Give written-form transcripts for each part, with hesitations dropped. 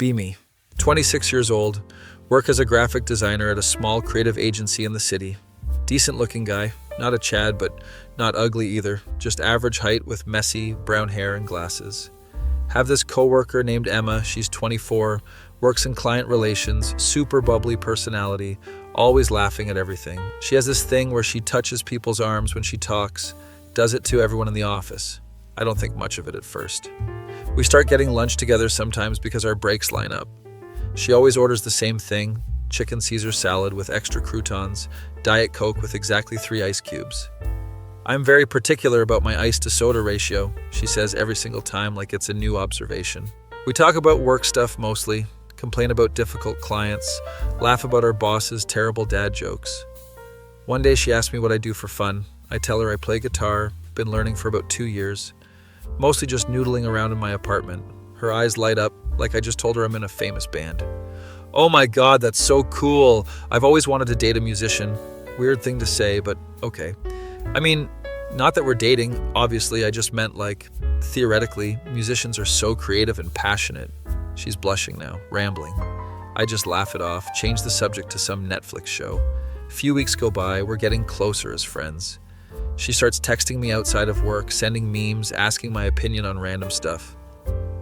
Be me. 26 years old, work as a graphic designer at a small creative agency in the city. Decent looking guy, not a Chad, but not ugly either, just average height with messy brown hair and glasses. Have this coworker named Emma, she's 24, works in client relations, super bubbly personality, always laughing at everything. She has this thing where she touches people's arms when she talks, does it to everyone in the office. I don't think much of it at first. We start getting lunch together sometimes because our breaks line up. She always orders the same thing, chicken Caesar salad with extra croutons, Diet Coke with exactly 3 ice cubes. I'm very particular about my ice to soda ratio, she says every single time like it's a new observation. We talk about work stuff mostly, complain about difficult clients, laugh about our boss's terrible dad jokes. One day she asked me what I do for fun. I tell her I play guitar, been learning for about 2 years, mostly just noodling around in my apartment. Her eyes light up like I just told her I'm in a famous band. Oh my God, that's so cool. I've always wanted to date a musician. Weird thing to say, but okay. I mean, not that we're dating, obviously, I just meant like, theoretically, musicians are so creative and passionate. She's blushing now, rambling. I just laugh it off, change the subject to some Netflix show. A few weeks go by, we're getting closer as friends. She starts texting me outside of work, sending memes, asking my opinion on random stuff.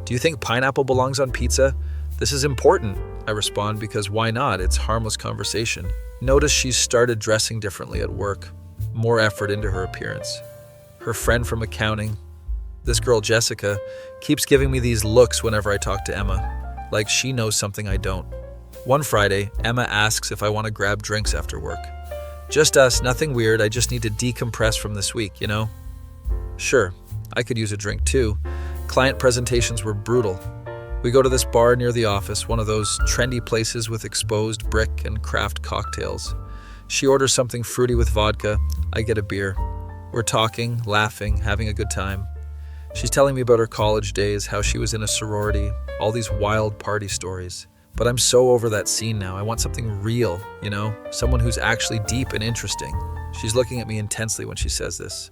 Do you think pineapple belongs on pizza? This is important, I respond, because why not? It's harmless conversation. Notice she's started dressing differently at work. More effort into her appearance. Her friend from accounting, this girl Jessica, keeps giving me these looks whenever I talk to Emma, like she knows something I don't. One Friday, Emma asks if I want to grab drinks after work. Just us, nothing weird, I just need to decompress from this week, you know? Sure, I could use a drink too. Client presentations were brutal. We go to this bar near the office, one of those trendy places with exposed brick and craft cocktails. She orders something fruity with vodka, I get a beer. We're talking, laughing, having a good time. She's telling me about her college days, how she was in a sorority, all these wild party stories. But I'm so over that scene now. I want something real, you know? Someone who's actually deep and interesting. She's looking at me intensely when she says this.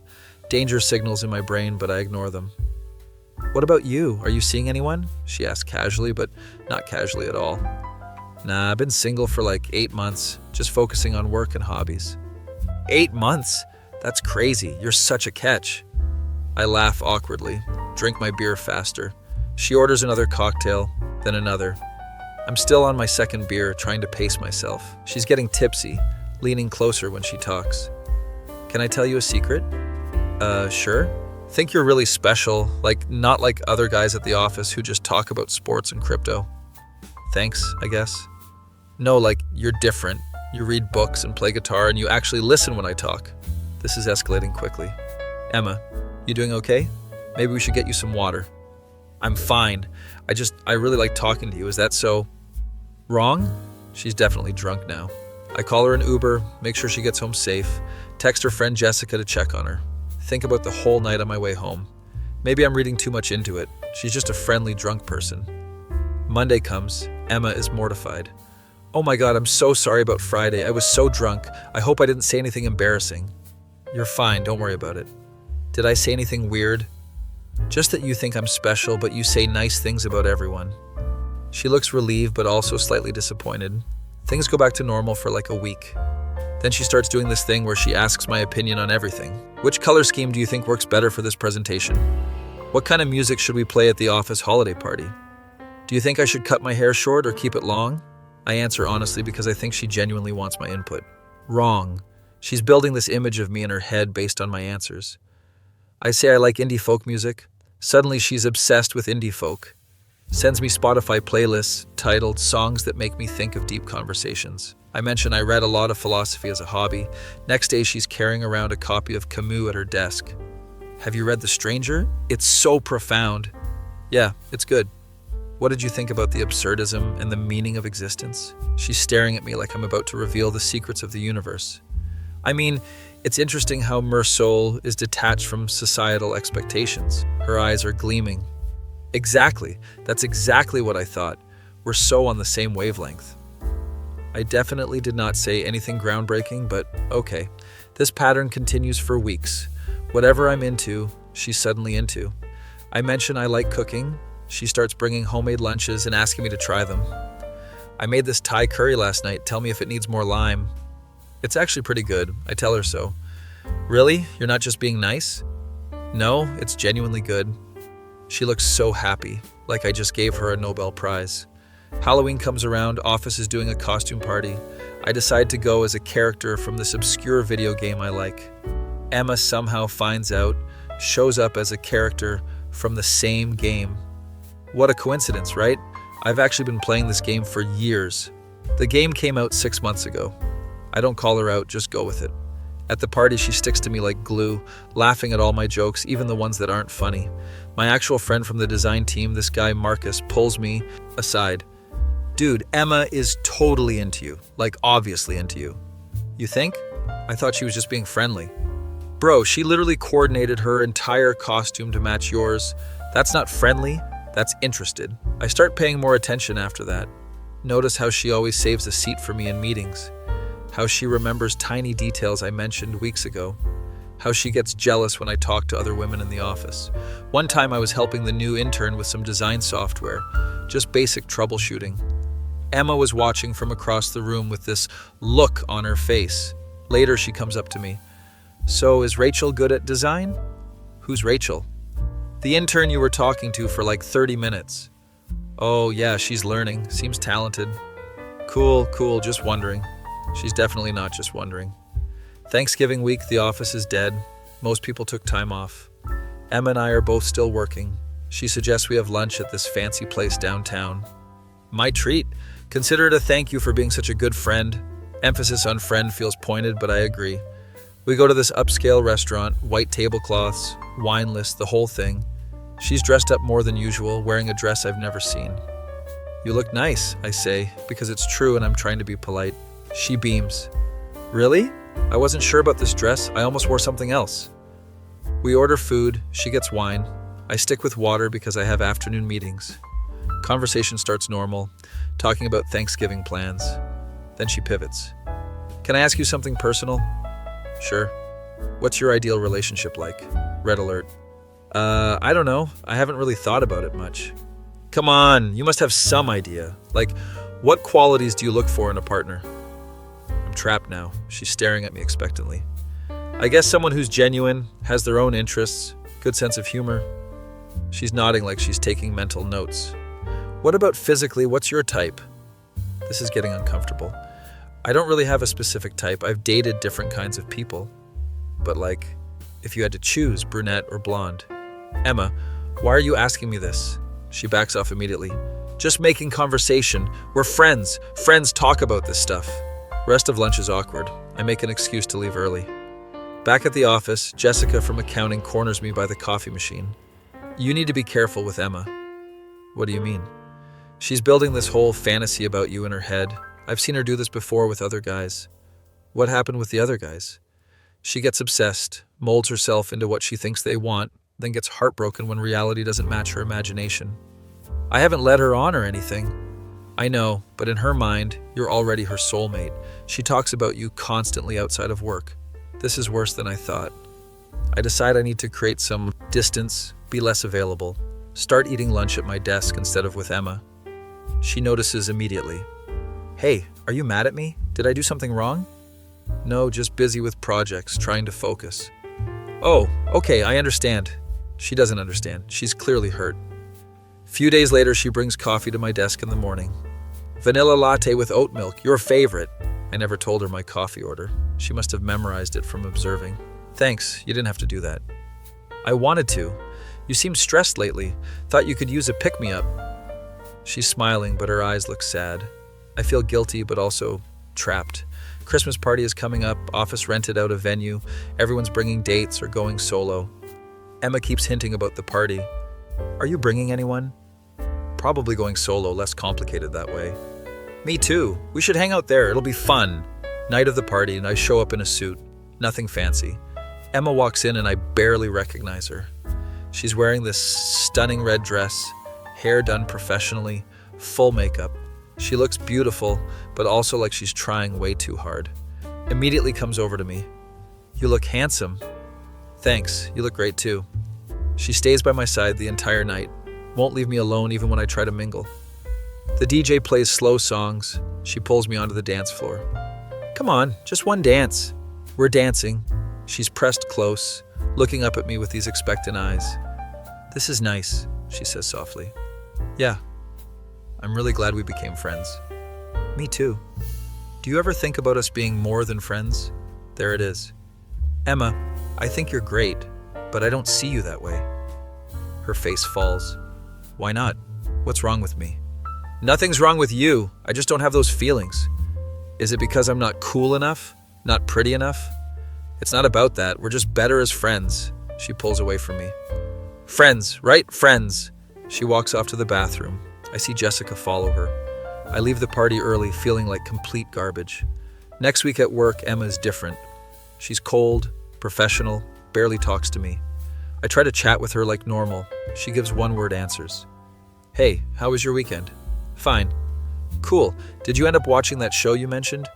Danger signals in my brain, but I ignore them. What about you? Are you seeing anyone? She asks casually, but not casually at all. Nah, I've been single for like 8 months, just focusing on work and hobbies. 8 months? That's crazy. You're such a catch. I laugh awkwardly, drink my beer faster. She orders another cocktail, then another. I'm still on my second beer, trying to pace myself. She's getting tipsy, leaning closer when she talks. Can I tell you a secret? Sure. Think you're really special, like not like other guys at the office who just talk about sports and crypto. Thanks, I guess. No, like you're different. You read books and play guitar and you actually listen when I talk. This is escalating quickly. Emma, you doing okay? Maybe we should get you some water. I'm fine. I really like talking to you. Is that so wrong? She's definitely drunk now. I call her an Uber, make sure she gets home safe, text her friend Jessica to check on her. Think about the whole night on my way home. Maybe I'm reading too much into it. She's just a friendly drunk person. Monday comes. Emma is mortified. Oh my God, I'm so sorry about Friday. I was so drunk. I hope I didn't say anything embarrassing. You're fine, don't worry about it. Did I say anything weird? Just that you think I'm special, but you say nice things about everyone. She looks relieved, but also slightly disappointed. Things go back to normal for like a week. Then she starts doing this thing where she asks my opinion on everything. Which color scheme do you think works better for this presentation? What kind of music should we play at the office holiday party? Do you think I should cut my hair short or keep it long? I answer honestly because I think she genuinely wants my input. Wrong. She's building this image of me in her head based on my answers. I say I like indie folk music. Suddenly she's obsessed with indie folk. Sends me Spotify playlists titled Songs That Make Me Think of Deep Conversations. I mention I read a lot of philosophy as a hobby. Next day she's carrying around a copy of Camus at her desk. Have you read The Stranger? It's so profound. Yeah, it's good. What did you think about the absurdism and the meaning of existence? She's staring at me like I'm about to reveal the secrets of the universe. I mean, it's interesting how Meursault is detached from societal expectations. Her eyes are gleaming. Exactly. That's exactly what I thought. We're so on the same wavelength. I definitely did not say anything groundbreaking, but okay. This pattern continues for weeks. Whatever I'm into, she's suddenly into. I mention I like cooking. She starts bringing homemade lunches and asking me to try them. I made this Thai curry last night. Tell me if it needs more lime. It's actually pretty good. I tell her so. Really? You're not just being nice? No, it's genuinely good. She looks so happy, like I just gave her a Nobel Prize. Halloween comes around, office is doing a costume party. I decide to go as a character from this obscure video game I like. Emma somehow finds out, shows up as a character from the same game. What a coincidence, right? I've actually been playing this game for years. The game came out 6 months ago. I don't call her out, just go with it. At the party, she sticks to me like glue, laughing at all my jokes, even the ones that aren't funny. My actual friend from the design team, this guy Marcus, pulls me aside. Dude, Emma is totally into you, like obviously into you. You think? I thought she was just being friendly. Bro, she literally coordinated her entire costume to match yours. That's not friendly, that's interested. I start paying more attention after that. Notice how she always saves a seat for me in meetings. How she remembers tiny details I mentioned weeks ago. How she gets jealous when I talk to other women in the office. One time I was helping the new intern with some design software, just basic troubleshooting. Emma was watching from across the room with this look on her face. Later she comes up to me. So is Rachel good at design? Who's Rachel? The intern you were talking to for like 30 minutes. Oh yeah, she's learning. Seems talented. Cool, just wondering. She's definitely not just wondering. Thanksgiving week, the office is dead. Most people took time off. Emma and I are both still working. She suggests we have lunch at this fancy place downtown. My treat. Consider it a thank you for being such a good friend. Emphasis on friend feels pointed, but I agree. We go to this upscale restaurant, white tablecloths, wine list, the whole thing. She's dressed up more than usual, wearing a dress I've never seen. You look nice, I say, because it's true and I'm trying to be polite. She beams. Really? I wasn't sure about this dress. I almost wore something else. We order food. She gets wine. I stick with water because I have afternoon meetings. Conversation starts normal, talking about Thanksgiving plans. Then she pivots. Can I ask you something personal? Sure. What's your ideal relationship like? Red alert. I don't know. I haven't really thought about it much. Come on, you must have some idea. Like, what qualities do you look for in a partner? I'm trapped now. She's staring at me expectantly. I guess someone who's genuine, has their own interests, good sense of humor. She's nodding like she's taking mental notes. What about physically? What's your type? This is getting uncomfortable. I don't really have a specific type. I've dated different kinds of people. But like, if you had to choose brunette or blonde. Emma, why are you asking me this? She backs off immediately. Just making conversation. We're friends. Friends talk about this stuff. Rest of lunch is awkward. I make an excuse to leave early. Back at the office, Jessica from accounting corners me by the coffee machine. You need to be careful with Emma. What do you mean? She's building this whole fantasy about you in her head. I've seen her do this before with other guys. What happened with the other guys? She gets obsessed, molds herself into what she thinks they want, then gets heartbroken when reality doesn't match her imagination. I haven't led her on or anything. I know, but in her mind, you're already her soulmate. She talks about you constantly outside of work. This is worse than I thought. I decide I need to create some distance, be less available, start eating lunch at my desk instead of with Emma. She notices immediately. Hey, are you mad at me? Did I do something wrong? No, just busy with projects, trying to focus. Oh, okay, I understand. She doesn't understand. She's clearly hurt. Few days later, she brings coffee to my desk in the morning. Vanilla latte with oat milk, your favorite. I never told her my coffee order. She must have memorized it from observing. Thanks, you didn't have to do that. I wanted to. You seem stressed lately. Thought you could use a pick-me-up. She's smiling, but her eyes look sad. I feel guilty, but also trapped. Christmas party is coming up, office rented out a venue, everyone's bringing dates or going solo. Emma keeps hinting about the party. Are you bringing anyone? Probably going solo, less complicated that way. Me too. We should hang out there, it'll be fun. Night of the party, and I show up in a suit. Nothing fancy. Emma walks in and I barely recognize her. She's wearing this stunning red dress, hair done professionally, full makeup. She looks beautiful, but also like she's trying way too hard. Immediately comes over to me. You look handsome. Thanks, you look great too. She stays by my side the entire night. won't leave me alone even when I try to mingle. The DJ plays slow songs. She pulls me onto the dance floor. Come on, just one dance. We're dancing. She's pressed close, looking up at me with these expectant eyes. This is nice, she says softly. Yeah, I'm really glad we became friends. Me too. Do you ever think about us being more than friends? There it is. Emma, I think you're great, but I don't see you that way. Her face falls. Why not? What's wrong with me? Nothing's wrong with you. I just don't have those feelings. Is it because I'm not cool enough? Not pretty enough? It's not about that. We're just better as friends. She pulls away from me. Friends, right? Friends. She walks off to the bathroom. I see Jessica follow her. I leave the party early, feeling like complete garbage. Next week at work, Emma is different. She's cold, professional, barely talks to me. I try to chat with her like normal. She gives one-word answers. Hey, how was your weekend? Fine. Cool. Did you end up watching that show you mentioned?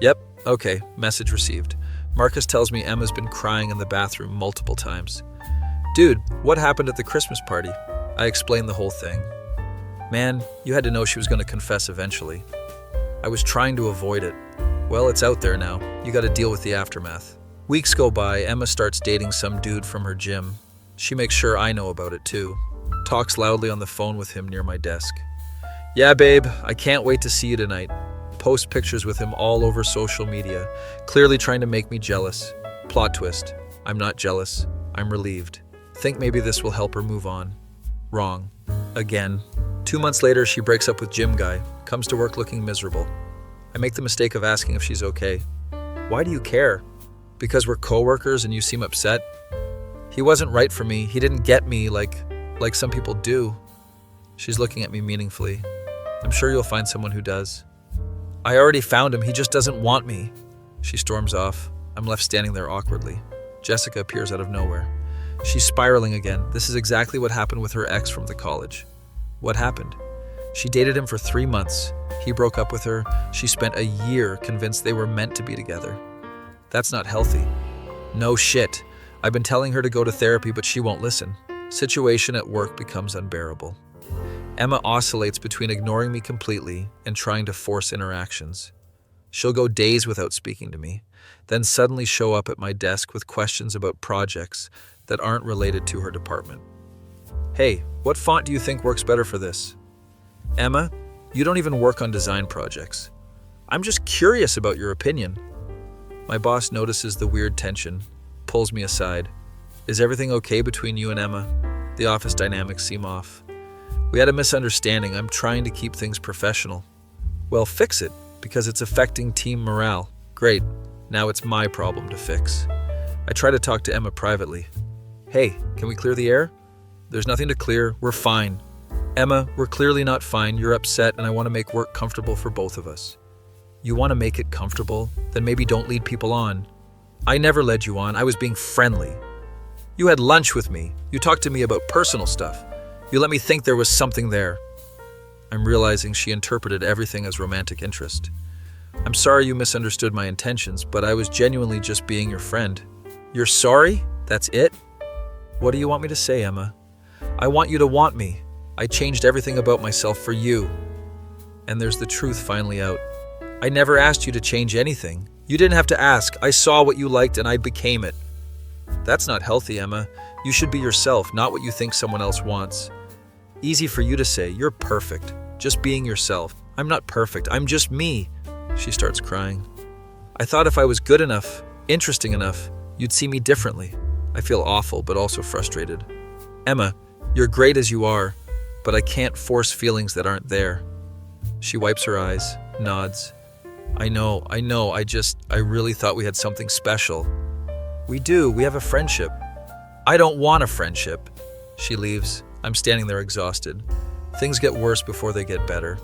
Yep. Okay. Message received. Marcus tells me Emma's been crying in the bathroom multiple times. Dude, what happened at the Christmas party? I explained the whole thing. Man, you had to know she was going to confess eventually. I was trying to avoid it. Well, it's out there now. You got to deal with the aftermath. Weeks go by, Emma starts dating some dude from her gym. She makes sure I know about it too. Talks loudly on the phone with him near my desk. Yeah, babe, I can't wait to see you tonight. Post pictures with him all over social media, clearly trying to make me jealous. Plot twist. I'm not jealous. I'm relieved. Think maybe this will help her move on. Wrong. Again. 2 months later, she breaks up with gym guy, comes to work looking miserable. I make the mistake of asking if she's okay. Why do you care? Because we're coworkers and you seem upset? He wasn't right for me. He didn't get me like some people do. She's looking at me meaningfully. I'm sure you'll find someone who does. I already found him. He just doesn't want me. She storms off. I'm left standing there awkwardly. Jessica appears out of nowhere. She's spiraling again. This is exactly what happened with her ex from the college. What happened? She dated him for 3 months. He broke up with her. She spent a year convinced they were meant to be together. That's not healthy. No shit. I've been telling her to go to therapy, but she won't listen. Situation at work becomes unbearable. Emma oscillates between ignoring me completely and trying to force interactions. She'll go days without speaking to me, then suddenly show up at my desk with questions about projects that aren't related to her department. Hey, what font do you think works better for this? Emma, you don't even work on design projects. I'm just curious about your opinion. My boss notices the weird tension, pulls me aside. Is everything okay between you and Emma? The office dynamics seem off. We had a misunderstanding. I'm trying to keep things professional. Well, fix it, because it's affecting team morale. Great. Now it's my problem to fix. I try to talk to Emma privately. Hey, can we clear the air? There's nothing to clear. We're fine. Emma, we're clearly not fine. You're upset, and I want to make work comfortable for both of us. You want to make it comfortable? Then maybe don't lead people on. I never led you on. I was being friendly. You had lunch with me. You talked to me about personal stuff. You let me think there was something there. I'm realizing she interpreted everything as romantic interest. I'm sorry you misunderstood my intentions, but I was genuinely just being your friend. You're sorry? That's it? What do you want me to say, Emma? I want you to want me. I changed everything about myself for you. And there's the truth finally out. I never asked you to change anything. You didn't have to ask. I saw what you liked and I became it. That's not healthy, Emma. You should be yourself, not what you think someone else wants. Easy for you to say, you're perfect. Just being yourself. I'm not perfect, I'm just me. She starts crying. I thought if I was good enough, interesting enough, you'd see me differently. I feel awful, but also frustrated. Emma, you're great as you are, but I can't force feelings that aren't there. She wipes her eyes, nods. I know, I really thought we had something special. We do, we have a friendship. I don't want a friendship. She leaves. I'm standing there exhausted. Things get worse before they get better.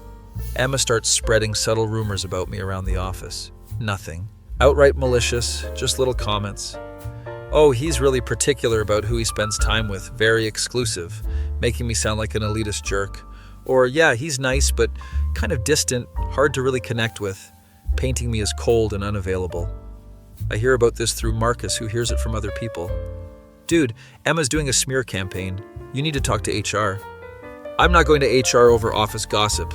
Emma starts spreading subtle rumors about me around the office. Nothing. Outright malicious, just little comments. Oh, he's really particular about who he spends time with, very exclusive, making me sound like an elitist jerk. Or, yeah, he's nice, but kind of distant, hard to really connect with, painting me as cold and unavailable. I hear about this through Marcus, who hears it from other people. Dude, Emma's doing a smear campaign. You need to talk to HR. I'm not going to HR over office gossip.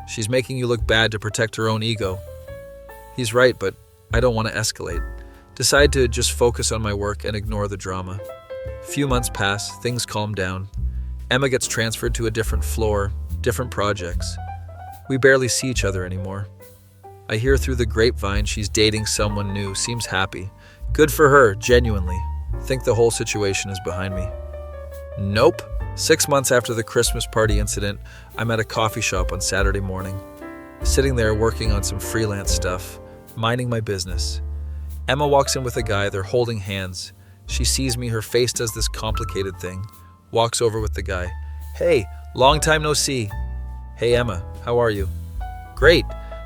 She's making you look bad to protect her own ego. He's right, but I don't want to escalate. Decide to just focus on my work and ignore the drama. Few months pass, things calm down. Emma gets transferred to a different floor, different projects. We barely see each other anymore. I hear through the grapevine she's dating someone new, seems happy. Good for her, genuinely. Think the whole situation is behind me. Nope. 6 months after the Christmas party incident, I'm at a coffee shop on Saturday morning. Sitting there working on some freelance stuff, minding my business. Emma walks in with a guy, they're holding hands. She sees me, her face does this complicated thing. Walks over with the guy. Hey, long time no see. Hey Emma, how are you? Great.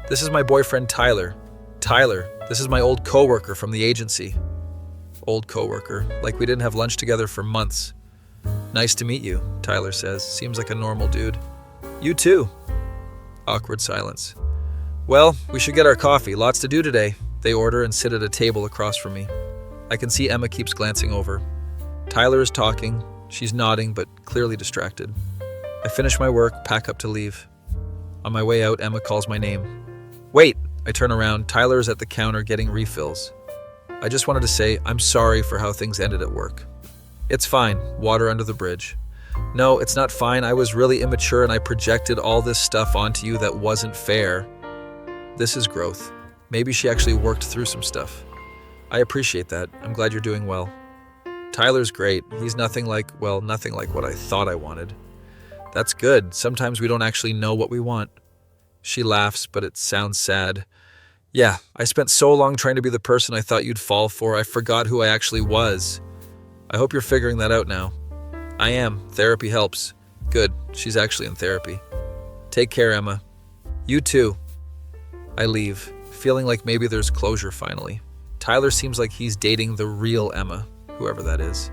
This is my boyfriend Tyler. Tyler, this is my old coworker from the agency. Old coworker, like we didn't have lunch together for months. Nice to meet you, Tyler says. Seems like a normal dude. You too. Awkward silence. Well, we should get our coffee. Lots to do today. They order and sit at a table across from me. I can see Emma keeps glancing over. Tyler is talking. She's nodding, but clearly distracted. I finish my work, pack up to leave. On my way out, Emma calls my name. Wait! I turn around. Tyler is at the counter getting refills. I just wanted to say I'm sorry for how things ended at work. It's fine. Water under the bridge. No, it's not fine. I was really immature and I projected all this stuff onto you that wasn't fair. This is growth. Maybe she actually worked through some stuff. I appreciate that. I'm glad you're doing well. Tyler's great. He's nothing like what I thought I wanted. That's good. Sometimes we don't actually know what we want. She laughs, but it sounds sad. Yeah, I spent so long trying to be the person I thought you'd fall for, I forgot who I actually was. I hope you're figuring that out now. I am. Therapy helps. Good. She's actually in therapy. Take care, Emma. You too. I leave, feeling like maybe there's closure finally. Tyler seems like he's dating the real Emma, whoever that is.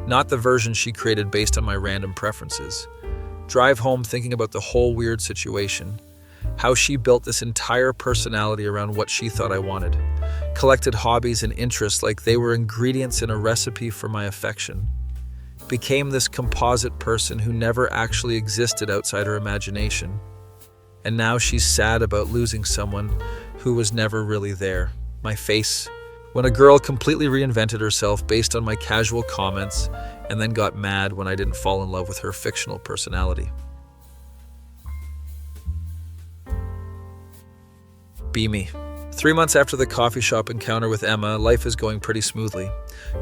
Not the version she created based on my random preferences. Drive home thinking about the whole weird situation. How she built this entire personality around what she thought I wanted. Collected hobbies and interests like they were ingredients in a recipe for my affection. Became this composite person who never actually existed outside her imagination. And now she's sad about losing someone who was never really there. My face. When a girl completely reinvented herself based on my casual comments and then got mad when I didn't fall in love with her fictional personality. Be me. 3 months after the coffee shop encounter with Emma, life is going pretty smoothly.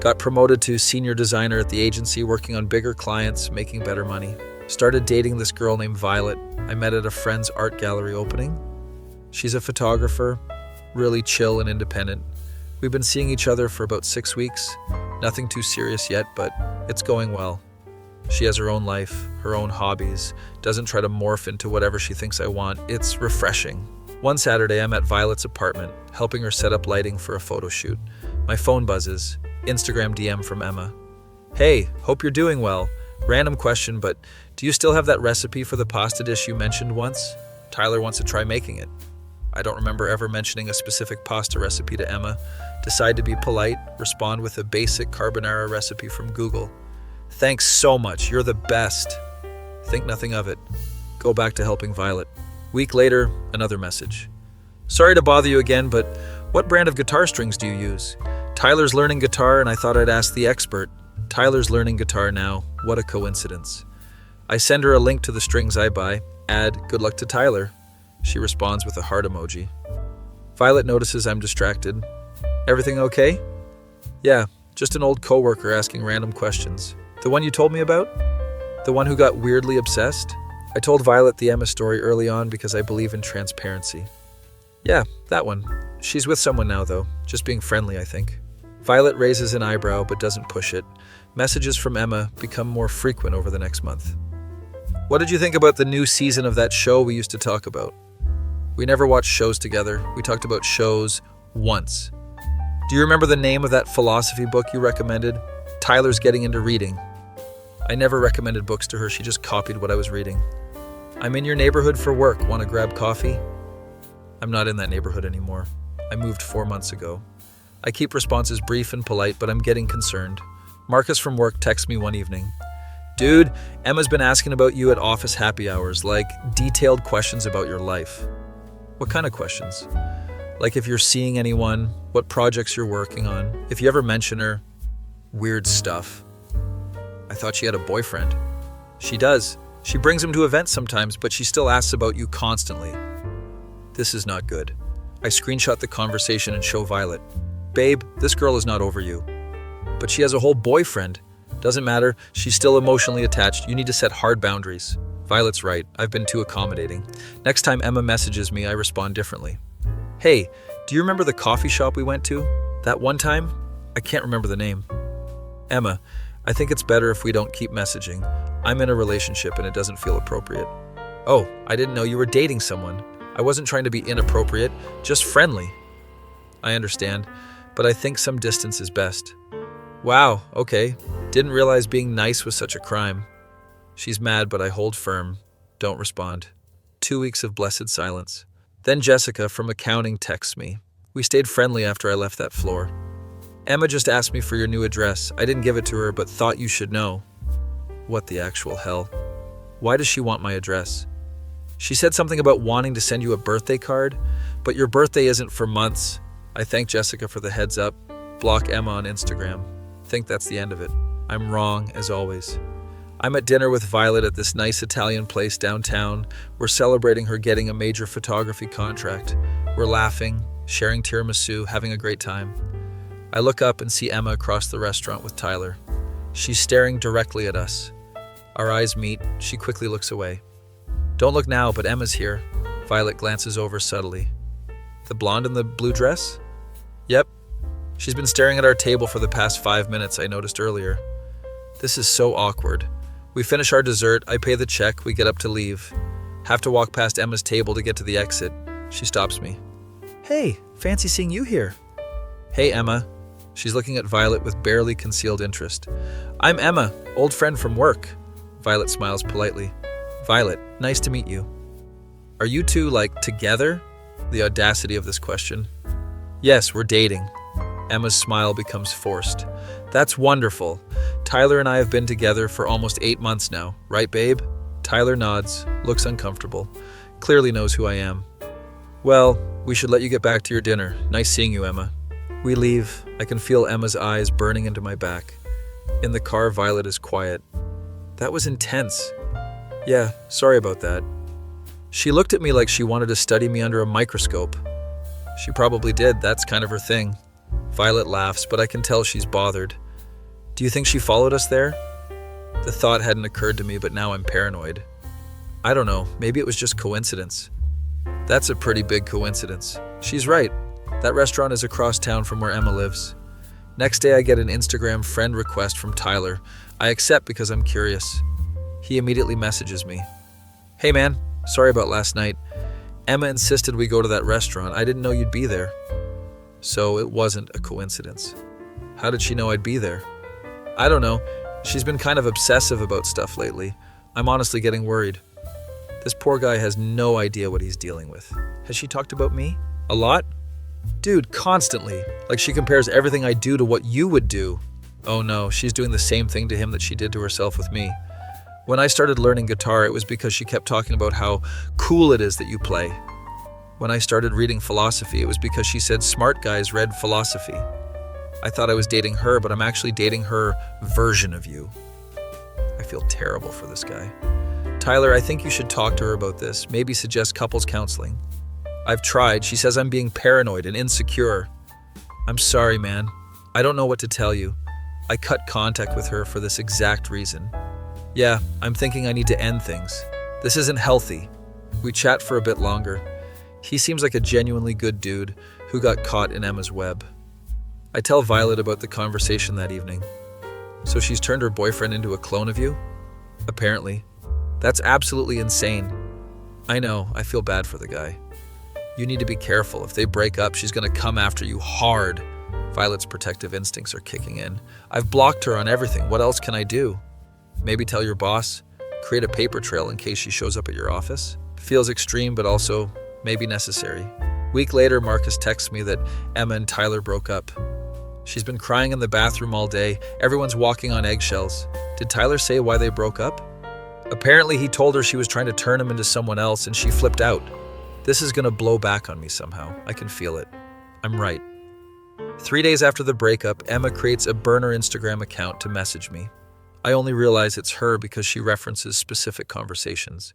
Got promoted to senior designer at the agency, working on bigger clients, making better money. Started dating this girl named Violet. I met at a friend's art gallery opening. She's a photographer, really chill and independent. We've been seeing each other for about 6 weeks. Nothing too serious yet, but it's going well. She has her own life, her own hobbies, doesn't try to morph into whatever she thinks I want. It's refreshing. One Saturday, I'm at Violet's apartment, helping her set up lighting for a photo shoot. My phone buzzes. Instagram DM from Emma. Hey, hope you're doing well. Random question, but do you still have that recipe for the pasta dish you mentioned once? Tyler wants to try making it. I don't remember ever mentioning a specific pasta recipe to Emma. Decide to be polite, respond with a basic carbonara recipe from Google. Thanks so much, you're the best. Think nothing of it. Go back to helping Violet. Week later, another message. Sorry to bother you again, but what brand of guitar strings do you use? Tyler's learning guitar and I thought I'd ask the expert. Tyler's learning guitar now. What a coincidence. I send her a link to the strings I buy. Add, good luck to Tyler. She responds with a heart emoji. Violet notices I'm distracted. Everything okay? Yeah, just an old coworker asking random questions. The one you told me about? The one who got weirdly obsessed? I told Violet the Emma story early on because I believe in transparency. Yeah, that one. She's with someone now though, just being friendly I think. Violet raises an eyebrow but doesn't push it. Messages from Emma become more frequent over the next month. What did you think about the new season of that show we used to talk about? We never watched shows together. We talked about shows once. Do you remember the name of that philosophy book you recommended? Tyler's getting into reading. I never recommended books to her, she just copied what I was reading. I'm in your neighborhood for work, want to grab coffee? I'm not in that neighborhood anymore. I moved 4 months ago. I keep responses brief and polite, but I'm getting concerned. Marcus from work texts me one evening. Dude, Emma's been asking about you at office happy hours, like detailed questions about your life. What kind of questions? Like if you're seeing anyone, what projects you're working on, if you ever mention her, weird stuff. I thought she had a boyfriend. She does. She brings him to events sometimes, but she still asks about you constantly. This is not good. I screenshot the conversation and show Violet. Babe, this girl is not over you. But she has a whole boyfriend. Doesn't matter, she's still emotionally attached. You need to set hard boundaries. Violet's right, I've been too accommodating. Next time Emma messages me, I respond differently. Hey, do you remember the coffee shop we went to? That one time? I can't remember the name. Emma, I think it's better if we don't keep messaging. I'm in a relationship and it doesn't feel appropriate. Oh, I didn't know you were dating someone. I wasn't trying to be inappropriate, just friendly. I understand, but I think some distance is best. Wow, okay. Didn't realize being nice was such a crime. She's mad, but I hold firm. Don't respond. 2 weeks of blessed silence. Then Jessica from accounting texts me. We stayed friendly after I left that floor. Emma just asked me for your new address. I didn't give it to her, but thought you should know. What the actual hell? Why does she want my address? She said something about wanting to send you a birthday card, but your birthday isn't for months. I thank Jessica for the heads up. Block Emma on Instagram. Think that's the end of it. I'm wrong, as always. I'm at dinner with Violet at this nice Italian place downtown. We're celebrating her getting a major photography contract. We're laughing, sharing tiramisu, having a great time. I look up and see Emma across the restaurant with Tyler. She's staring directly at us. Our eyes meet. She quickly looks away. Don't look now, but Emma's here. Violet glances over subtly. The blonde in the blue dress? Yep. She's been staring at our table for the past 5 minutes, I noticed earlier. This is so awkward. We finish our dessert, I pay the check, we get up to leave. Have to walk past Emma's table to get to the exit. She stops me. Hey, fancy seeing you here. Hey, Emma. She's looking at Violet with barely concealed interest. I'm Emma, old friend from work. Violet smiles politely. Violet, nice to meet you. Are you two, together? The audacity of this question. Yes, we're dating. Emma's smile becomes forced. That's wonderful. Tyler and I have been together for almost 8 months now, right, babe? Tyler nods, looks uncomfortable, clearly knows who I am. Well, we should let you get back to your dinner. Nice seeing you, Emma. We leave. I can feel Emma's eyes burning into my back. In the car, Violet is quiet. That was intense. Yeah, sorry about that. She looked at me like she wanted to study me under a microscope. She probably did, that's kind of her thing. Violet laughs, but I can tell she's bothered. Do you think she followed us there? The thought hadn't occurred to me, but now I'm paranoid. I don't know, maybe it was just coincidence. That's a pretty big coincidence. She's right. That restaurant is across town from where Emma lives. Next day I get an Instagram friend request from Tyler. I accept because I'm curious. He immediately messages me. Hey man, sorry about last night. Emma insisted we go to that restaurant. I didn't know you'd be there. So it wasn't a coincidence. How did she know I'd be there? I don't know. She's been kind of obsessive about stuff lately. I'm honestly getting worried. This poor guy has no idea what he's dealing with. Has she talked about me? A lot? Dude, constantly. Like she compares everything I do to what you would do. Oh no, she's doing the same thing to him that she did to herself with me. When I started learning guitar, it was because she kept talking about how cool it is that you play. When I started reading philosophy, it was because she said smart guys read philosophy. I thought I was dating her, but I'm actually dating her version of you. I feel terrible for this guy. Tyler, I think you should talk to her about this. Maybe suggest couples counseling. I've tried. She says I'm being paranoid and insecure. I'm sorry, man. I don't know what to tell you. I cut contact with her for this exact reason. Yeah, I'm thinking I need to end things. This isn't healthy. We chat for a bit longer. He seems like a genuinely good dude who got caught in Emma's web. I tell Violet about the conversation that evening. So she's turned her boyfriend into a clone of you? Apparently. That's absolutely insane. I know, I feel bad for the guy. You need to be careful. If they break up, she's going to come after you hard. Violet's protective instincts are kicking in. I've blocked her on everything. What else can I do? Maybe tell your boss? Create a paper trail in case she shows up at your office? Feels extreme, but also maybe necessary. Week later, Marcus texts me that Emma and Tyler broke up. She's been crying in the bathroom all day. Everyone's walking on eggshells. Did Tyler say why they broke up? Apparently, he told her she was trying to turn him into someone else and she flipped out. This is gonna blow back on me somehow. I can feel it. I'm right. 3 days after the breakup, Emma creates a burner Instagram account to message me. I only realize it's her because she references specific conversations.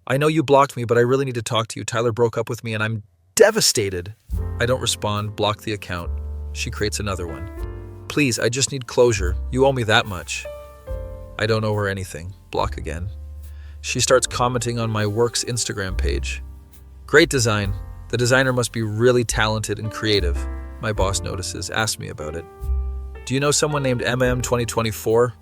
I know you blocked me, but I really need to talk to you. Tyler broke up with me and I'm devastated. I don't respond, block the account. She creates another one. Please, I just need closure. You owe me that much. I don't owe her anything. Block again. She starts commenting on my work's Instagram page. Great design. The designer must be really talented and creative. My boss notices, asks me about it. Do you know someone named Emma M 2024?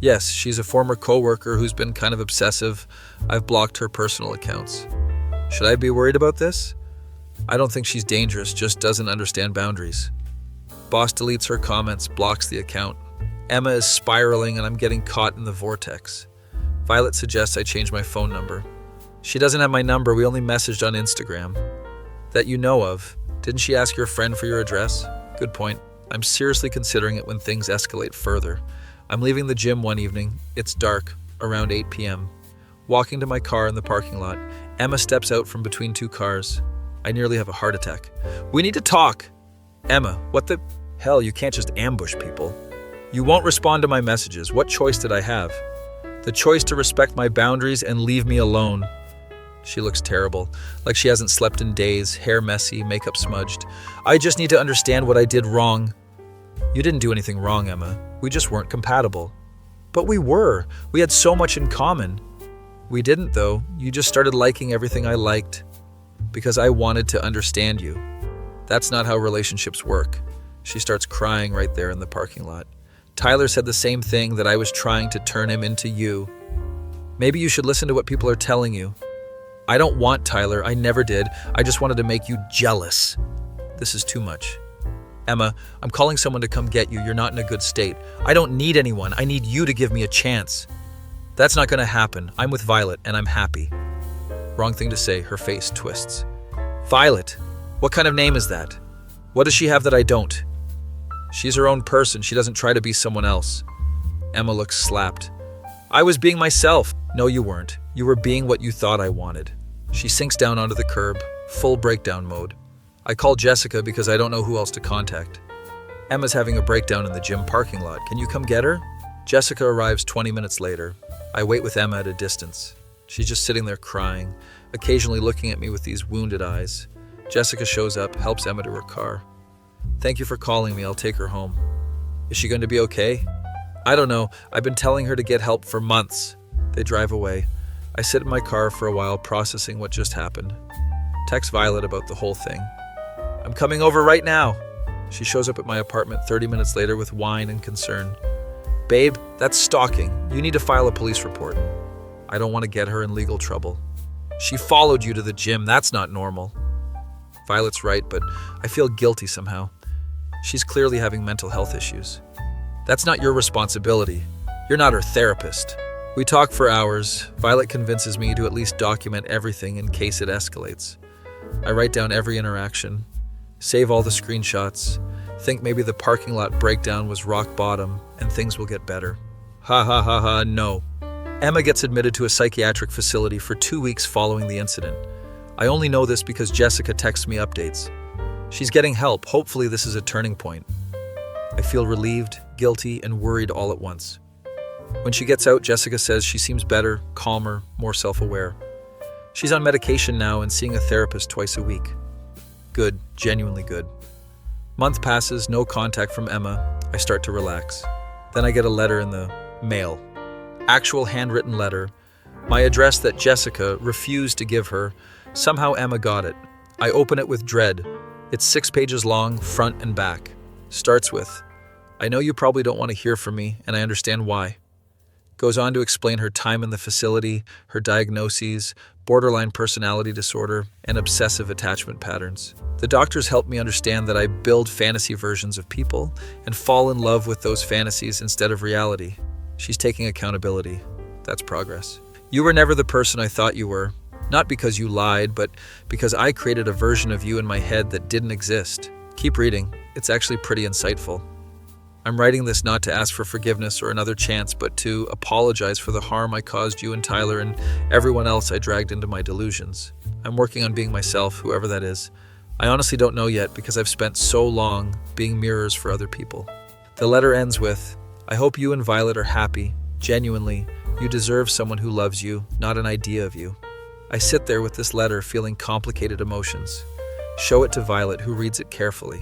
Yes, she's a former coworker who's been kind of obsessive. I've blocked her personal accounts. Should I be worried about this? I don't think she's dangerous, just doesn't understand boundaries. Boss deletes her comments, blocks the account. Emma is spiraling and I'm getting caught in the vortex. Violet suggests I change my phone number. She doesn't have my number, we only messaged on Instagram. That you know of. Didn't she ask your friend for your address? Good point. I'm seriously considering it when things escalate further. I'm leaving the gym one evening. It's dark, around 8 p.m. Walking to my car in the parking lot, Emma steps out from between two cars. I nearly have a heart attack. We need to talk! Emma, what the hell? You can't just ambush people. You won't respond to my messages. What choice did I have? The choice to respect my boundaries and leave me alone. She looks terrible, like she hasn't slept in days, hair messy, makeup smudged. I just need to understand what I did wrong. You didn't do anything wrong, Emma. We just weren't compatible. But we were. We had so much in common. We didn't, though. You just started liking everything I liked because I wanted to understand you. That's not how relationships work. She starts crying right there in the parking lot. Tyler said the same thing, that I was trying to turn him into you. Maybe you should listen to what people are telling you. I don't want Tyler. I never did. I just wanted to make you jealous. This is too much. Emma, I'm calling someone to come get you. You're not in a good state. I don't need anyone. I need you to give me a chance. That's not going to happen. I'm with Violet, and I'm happy. Wrong thing to say. Her face twists. Violet? What kind of name is that? What does she have that I don't? She's her own person. She doesn't try to be someone else. Emma looks slapped. I was being myself. No, you weren't. You were being what you thought I wanted. She sinks down onto the curb, full breakdown mode. I call Jessica because I don't know who else to contact. Emma's having a breakdown in the gym parking lot. Can you come get her? Jessica arrives 20 minutes later. I wait with Emma at a distance. She's just sitting there crying, occasionally looking at me with these wounded eyes. Jessica shows up, helps Emma to her car. Thank you for calling me. I'll take her home. Is she going to be okay? I don't know. I've been telling her to get help for months. They drive away. I sit in my car for a while, processing what just happened. Text Violet about the whole thing. I'm coming over right now. She shows up at my apartment 30 minutes later with wine and concern. Babe, that's stalking. You need to file a police report. I don't want to get her in legal trouble. She followed you to the gym. That's not normal. Violet's right, but I feel guilty somehow. She's clearly having mental health issues. That's not your responsibility. You're not her therapist. We talk for hours. Violet convinces me to at least document everything in case it escalates. I write down every interaction, save all the screenshots, think maybe the parking lot breakdown was rock bottom and things will get better. Ha ha ha ha, no. Emma gets admitted to a psychiatric facility for 2 weeks following the incident. I only know this because Jessica texts me updates. She's getting help. Hopefully this is a turning point. I feel relieved, guilty, and worried all at once. When she gets out, Jessica says she seems better, calmer, more self-aware. She's on medication now and seeing a therapist twice a week. Good, genuinely good. Month passes, no contact from Emma. I start to relax. Then I get a letter in the mail. Actual handwritten letter. My address that Jessica refused to give her. Somehow Emma got it. I open it with dread. It's 6 pages long, front and back. Starts with, I know you probably don't want to hear from me, and I understand why. Goes on to explain her time in the facility, her diagnoses, borderline personality disorder, and obsessive attachment patterns. The doctors helped me understand that I build fantasy versions of people and fall in love with those fantasies instead of reality. She's taking accountability. That's progress. You were never the person I thought you were, not because you lied, but because I created a version of you in my head that didn't exist. Keep reading. It's actually pretty insightful. I'm writing this not to ask for forgiveness or another chance, but to apologize for the harm I caused you and Tyler and everyone else I dragged into my delusions. I'm working on being myself, whoever that is. I honestly don't know yet because I've spent so long being mirrors for other people. The letter ends with, I hope you and Violet are happy. Genuinely, you deserve someone who loves you, not an idea of you. I sit there with this letter feeling complicated emotions. Show it to Violet, who reads it carefully.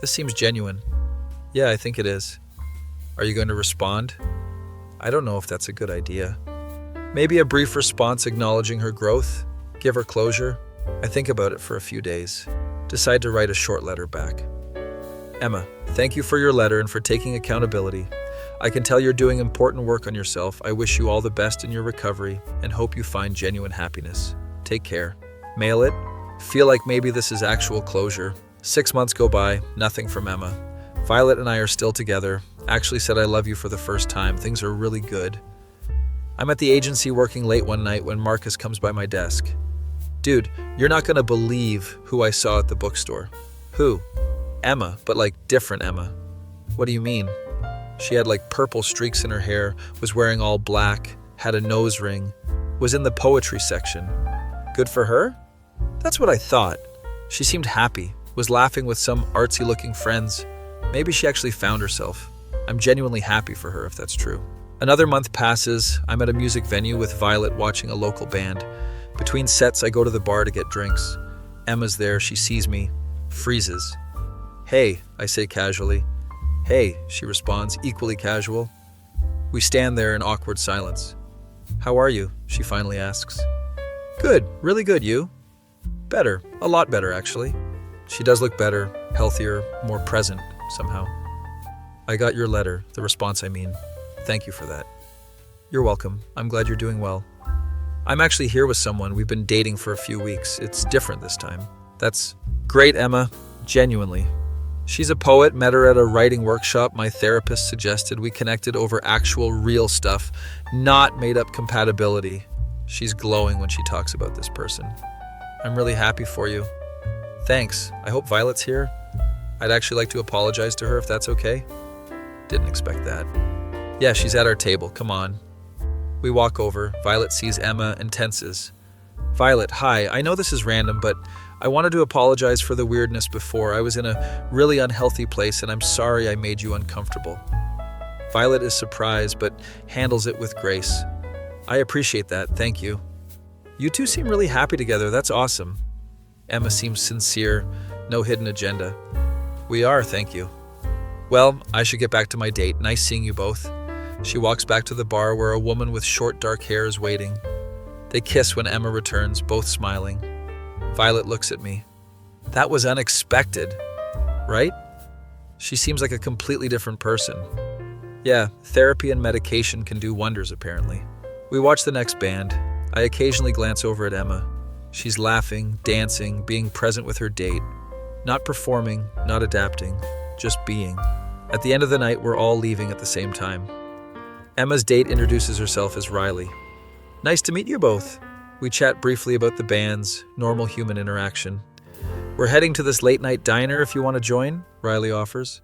This seems genuine. Yeah, I think it is. Are you going to respond? I don't know if that's a good idea. Maybe a brief response acknowledging her growth? Give her closure? I think about it for a few days. Decide to write a short letter back. Emma, thank you for your letter and for taking accountability. I can tell you're doing important work on yourself. I wish you all the best in your recovery and hope you find genuine happiness. Take care. Mail it. Feel like maybe this is actual closure. 6 months go by, nothing from Emma. Violet and I are still together. Actually said I love you for the first time. Things are really good. I'm at the agency working late one night when Marcus comes by my desk. Dude, you're not gonna believe who I saw at the bookstore. Who? Emma, but like different Emma. What do you mean? She had like purple streaks in her hair, was wearing all black, had a nose ring, was in the poetry section. Good for her? That's what I thought. She seemed happy, was laughing with some artsy-looking friends. Maybe she actually found herself. I'm genuinely happy for her if that's true. Another month passes. I'm at a music venue with Violet watching a local band. Between sets, I go to the bar to get drinks. Emma's there. She sees me, freezes. Hey, I say casually. Hey, she responds, equally casual. We stand there in awkward silence. How are you? She finally asks. Good, really good, you? Better, a lot better actually. She does look better, healthier, more present somehow. I got your letter, the response I mean. Thank you for that. You're welcome. I'm glad you're doing well. I'm actually here with someone. We've been dating for a few weeks. It's different this time. That's great, Emma. Genuinely. She's a poet, met her at a writing workshop my therapist suggested. We connected over actual real stuff, not made-up compatibility. She's glowing when she talks about this person. I'm really happy for you. Thanks. I hope Violet's here. I'd actually like to apologize to her if that's okay. Didn't expect that. Yeah, she's at our table. Come on. We walk over. Violet sees Emma and tenses. Violet, hi. I know this is random, but I wanted to apologize for the weirdness before. I was in a really unhealthy place, and I'm sorry I made you uncomfortable. Violet is surprised, but handles it with grace. I appreciate that. Thank you. You two seem really happy together. That's awesome. Emma seems sincere. No hidden agenda. We are, thank you. Well, I should get back to my date. Nice seeing you both. She walks back to the bar where a woman with short dark hair is waiting. They kiss when Emma returns, both smiling. Violet looks at me. That was unexpected, right? She seems like a completely different person. Yeah, therapy and medication can do wonders apparently. We watch the next band. I occasionally glance over at Emma. She's laughing, dancing, being present with her date. Not performing, not adapting, just being. At the end of the night, we're all leaving at the same time. Emma's date introduces herself as Riley. Nice to meet you both. We chat briefly about the bands, normal human interaction. We're heading to this late-night diner if you want to join, Riley offers.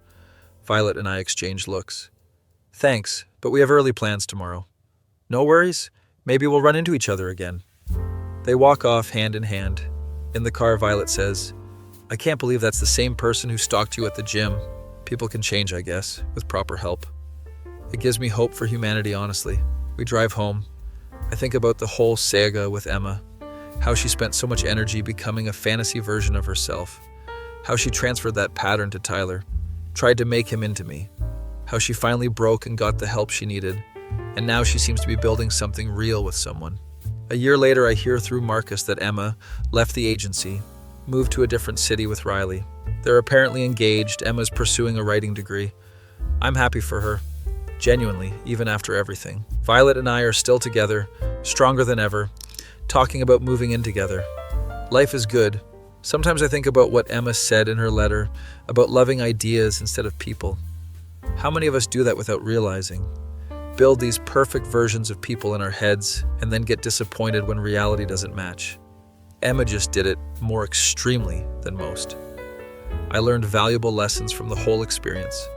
Violet and I exchange looks. Thanks, but we have early plans tomorrow. No worries. Maybe we'll run into each other again. They walk off hand in hand. In the car, Violet says, I can't believe that's the same person who stalked you at the gym. People can change, I guess, with proper help. It gives me hope for humanity, honestly. We drive home. I think about the whole saga with Emma, how she spent so much energy becoming a fantasy version of herself, how she transferred that pattern to Tyler, tried to make him into me, how she finally broke and got the help she needed, and now she seems to be building something real with someone. A year later, I hear through Marcus that Emma left the agency, moved to a different city with Riley. They're apparently engaged. Emma's pursuing a writing degree. I'm happy for her. Genuinely, even after everything. Violet and I are still together, stronger than ever, talking about moving in together. Life is good. Sometimes I think about what Emma said in her letter, about loving ideas instead of people. How many of us do that without realizing? Build these perfect versions of people in our heads and then get disappointed when reality doesn't match. Emma just did it more extremely than most. I learned valuable lessons from the whole experience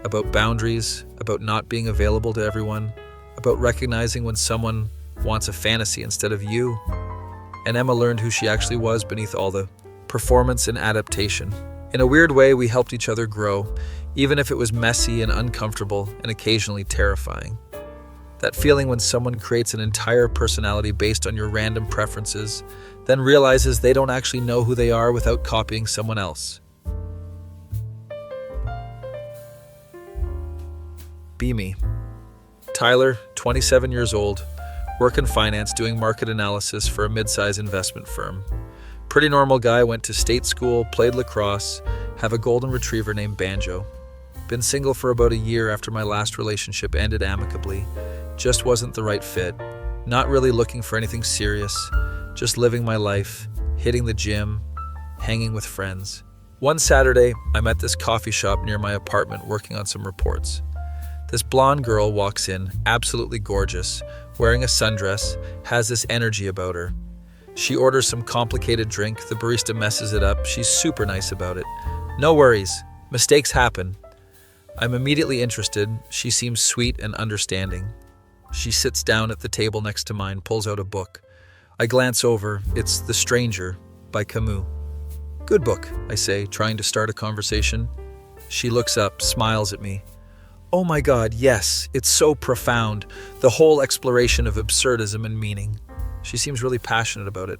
about boundaries, about not being available to everyone, about recognizing when someone wants a fantasy instead of you. And Emma learned who she actually was beneath all the performance and adaptation. In a weird way, we helped each other grow, even if it was messy and uncomfortable and occasionally terrifying. That feeling when someone creates an entire personality based on your random preferences, then realizes they don't actually know who they are without copying someone else. Be me. Tyler, 27 years old, work in finance doing market analysis for a mid-size investment firm. Pretty normal guy, went to state school, played lacrosse, have a golden retriever named Banjo. Been single for about a year after my last relationship ended amicably. Just wasn't the right fit. Not really looking for anything serious. Just living my life, hitting the gym, hanging with friends. One Saturday, I'm at this coffee shop near my apartment working on some reports. This blonde girl walks in, absolutely gorgeous, wearing a sundress, has this energy about her. She orders some complicated drink, the barista messes it up, she's super nice about it. No worries, mistakes happen. I'm immediately interested, she seems sweet and understanding. She sits down at the table next to mine, pulls out a book. I glance over, it's The Stranger by Camus. Good book, I say, trying to start a conversation. She looks up, smiles at me. Oh my God, yes, it's so profound, the whole exploration of absurdism and meaning. She seems really passionate about it.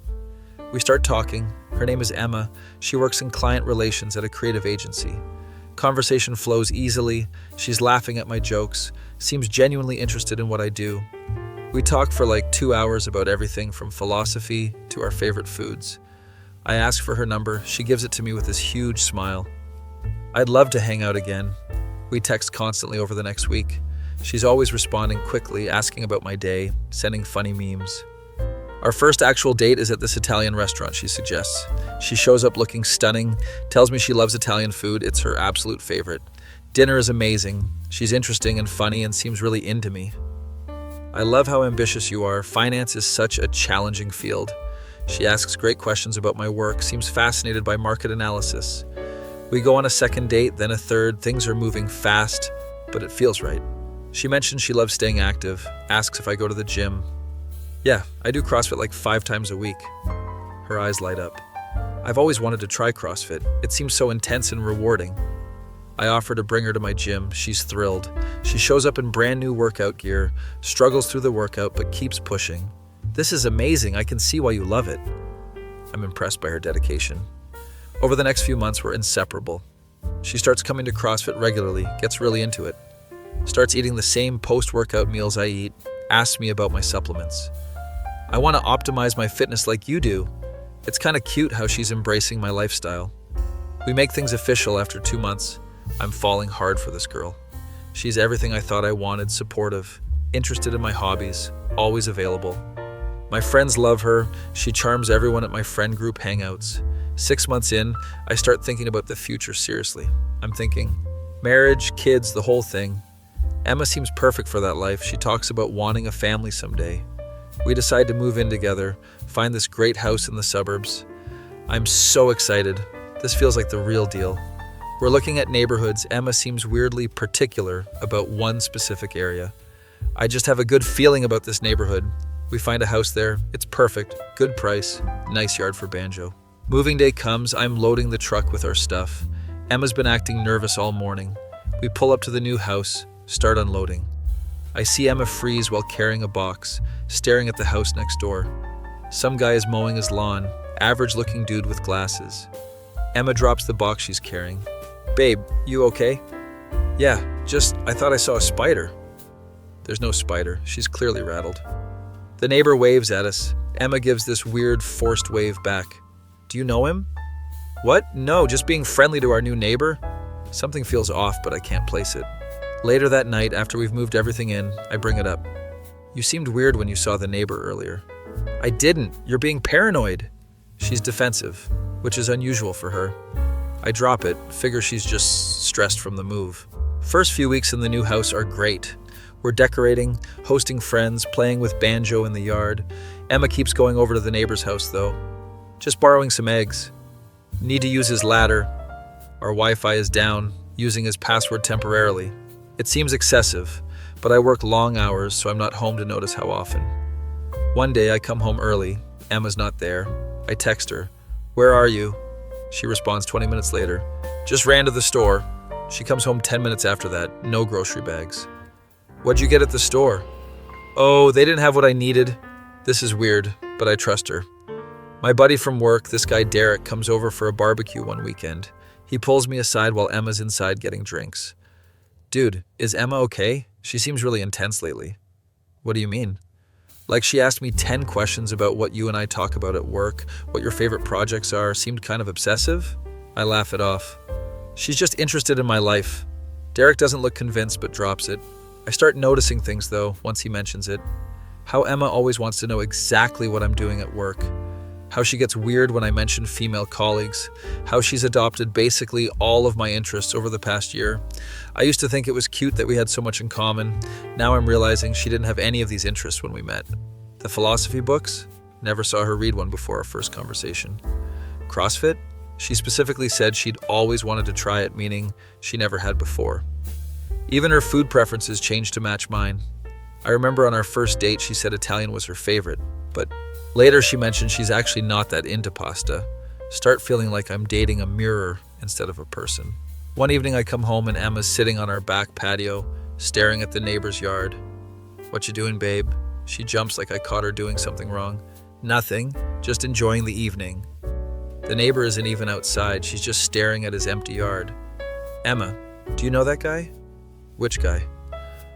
We start talking. Her name is Emma. She works in client relations at a creative agency. Conversation flows easily. She's laughing at my jokes, seems genuinely interested in what I do. We talk for like 2 hours about everything from philosophy to our favorite foods. I ask for her number. She gives it to me with this huge smile. I'd love to hang out again. We text constantly over the next week. She's always responding quickly, asking about my day, sending funny memes. Our first actual date is at this Italian restaurant, she suggests. She shows up looking stunning, tells me she loves Italian food, it's her absolute favorite. Dinner is amazing. She's interesting and funny and seems really into me. I love how ambitious you are. Finance is such a challenging field. She asks great questions about my work, seems fascinated by market analysis. We go on a second date, then a third. Things are moving fast, but it feels right. She mentions she loves staying active, asks if I go to the gym. Yeah, I do CrossFit like 5 times a week. Her eyes light up. I've always wanted to try CrossFit. It seems so intense and rewarding. I offer to bring her to my gym. She's thrilled. She shows up in brand new workout gear, struggles through the workout, but keeps pushing. This is amazing. I can see why you love it. I'm impressed by her dedication. Over the next few months, we're inseparable. She starts coming to CrossFit regularly, gets really into it. Starts eating the same post-workout meals I eat, asks me about my supplements. I want to optimize my fitness like you do. It's kind of cute how she's embracing my lifestyle. We make things official after 2 months. I'm falling hard for this girl. She's everything I thought I wanted, supportive, interested in my hobbies, always available. My friends love her. She charms everyone at my friend group hangouts. 6 months in, I start thinking about the future seriously. I'm thinking, marriage, kids, the whole thing. Emma seems perfect for that life. She talks about wanting a family someday. We decide to move in together, find this great house in the suburbs. I'm so excited. This feels like the real deal. We're looking at neighborhoods. Emma seems weirdly particular about one specific area. I just have a good feeling about this neighborhood. We find a house there. It's perfect. Good price. Nice yard for Banjo. Moving day comes. I'm loading the truck with our stuff. Emma's been acting nervous all morning. We pull up to the new house, start unloading. I see Emma freeze while carrying a box, staring at the house next door. Some guy is mowing his lawn, average-looking dude with glasses. Emma drops the box she's carrying. Babe, you okay? Yeah, I thought I saw a spider. There's no spider. She's clearly rattled. The neighbor waves at us. Emma gives this weird, forced wave back. Do you know him? What? No, just being friendly to our new neighbor. Something feels off, but I can't place it. Later that night, after we've moved everything in, I bring it up. You seemed weird when you saw the neighbor earlier. I didn't. You're being paranoid. She's defensive, which is unusual for her. I drop it, figure she's just stressed from the move. First few weeks in the new house are great. We're decorating, hosting friends, playing with Banjo in the yard. Emma keeps going over to the neighbor's house, though. Just borrowing some eggs. Need to use his ladder. Our Wi-Fi is down, using his password temporarily. It seems excessive, but I work long hours, so I'm not home to notice how often. One day I come home early. Emma's not there. I text her, "Where are you?" She responds 20 minutes later, "Just ran to the store." She comes home 10 minutes after that, no grocery bags. "What'd you get at the store?" "Oh, they didn't have what I needed." This is weird, but I trust her. My buddy from work, this guy Derek, comes over for a barbecue one weekend. He pulls me aside while Emma's inside getting drinks. "Dude, is Emma okay? She seems really intense lately." "What do you mean?" "Like she asked me 10 questions about what you and I talk about at work, what your favorite projects are, seemed kind of obsessive." I laugh it off. "She's just interested in my life." Derek doesn't look convinced but drops it. I start noticing things though, once he mentions it. How Emma always wants to know exactly what I'm doing at work. How she gets weird when I mention female colleagues. How she's adopted basically all of my interests over the past year. I used to think it was cute that we had so much in common. Now I'm realizing she didn't have any of these interests when we met. The philosophy books? Never saw her read one before our first conversation. CrossFit? She specifically said she'd always wanted to try it, meaning she never had before. Even her food preferences changed to match mine. I remember on our first date she said Italian was her favorite, but later she mentioned she's actually not that into pasta. Start feeling like I'm dating a mirror instead of a person. One evening I come home and Emma's sitting on our back patio, staring at the neighbor's yard. "What you doing, babe?" She jumps like I caught her doing something wrong. "Nothing, just enjoying the evening." The neighbor isn't even outside, she's just staring at his empty yard. "Emma, do you know that guy?" "Which guy?"